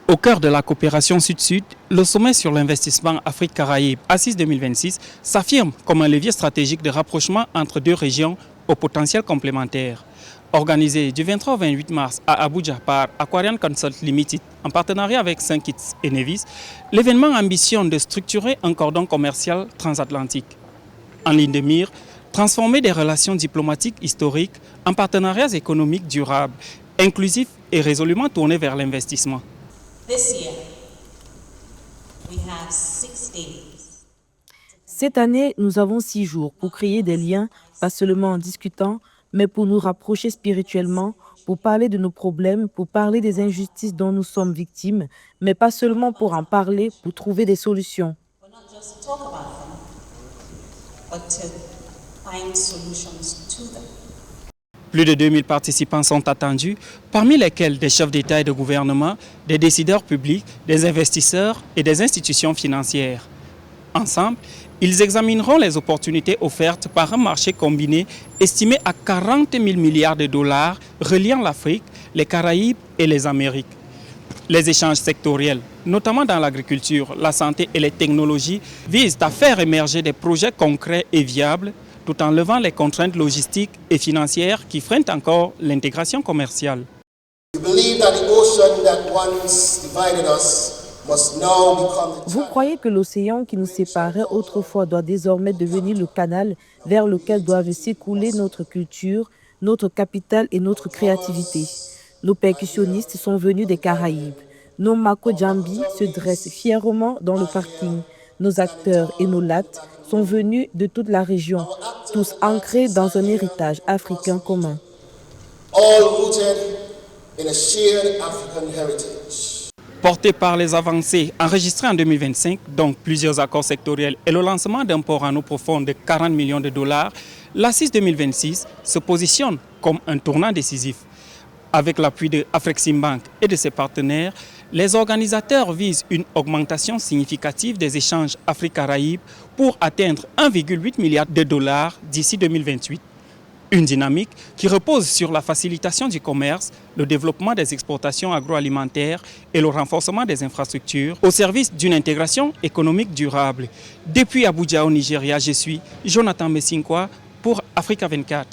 Au cœur de la coopération Sud-Sud, le sommet sur l'investissement Afrique-Caraïbes ACIS 2026 s'affirme comme un levier stratégique de rapprochement entre deux régions au potentiel complémentaire. Organisé du 23 au 28 mars à Abuja par Aquarian Consult Limited en partenariat avec Saint-Kitts et Nevis, l'événement ambitionne de structurer un cordon commercial transatlantique. En ligne de mire, transformer des relations diplomatiques historiques en partenariats économiques durables, inclusifs et résolument tournés vers l'investissement. Cette année, nous avons 6 jours pour créer des liens, pas seulement en discutant, mais pour nous rapprocher spirituellement, pour parler de nos problèmes, pour parler des injustices dont nous sommes victimes, mais pas seulement pour en parler, pour trouver des solutions. Plus de 2000 participants sont attendus, parmi lesquels des chefs d'État et de gouvernement, des décideurs publics, des investisseurs et des institutions financières. Ensemble, ils examineront les opportunités offertes par un marché combiné estimé à 40 000 milliards de dollars reliant l'Afrique, les Caraïbes et les Amériques. Les échanges sectoriels, notamment dans l'agriculture, la santé et les technologies, visent à faire émerger des projets concrets et viables tout en levant les contraintes logistiques et financières qui freinent encore l'intégration commerciale. Vous croyez que l'océan qui nous séparait autrefois doit désormais devenir le canal vers lequel doivent s'écouler notre culture, notre capital et notre créativité? Nos percussionnistes sont venus des Caraïbes. Nos Mako Djambi se dressent fièrement dans le parking. Nos acteurs et nos lattes sont venus de toute la région, tous ancrés dans un héritage africain commun. Porté par les avancées enregistrées en 2025, donc plusieurs accords sectoriels et le lancement d'un port en eau profonde de 40 millions de dollars, l'ACIS 2026 se positionne comme un tournant décisif. Avec l'appui de Afreximbank et de ses partenaires, les organisateurs visent une augmentation significative des échanges Afrique-Caraïbes pour atteindre 1,8 milliard de dollars d'ici 2028. Une dynamique qui repose sur la facilitation du commerce, le développement des exportations agroalimentaires et le renforcement des infrastructures au service d'une intégration économique durable. Depuis Abuja au Nigeria, je suis Jonathan Messinkwa pour Africa 24.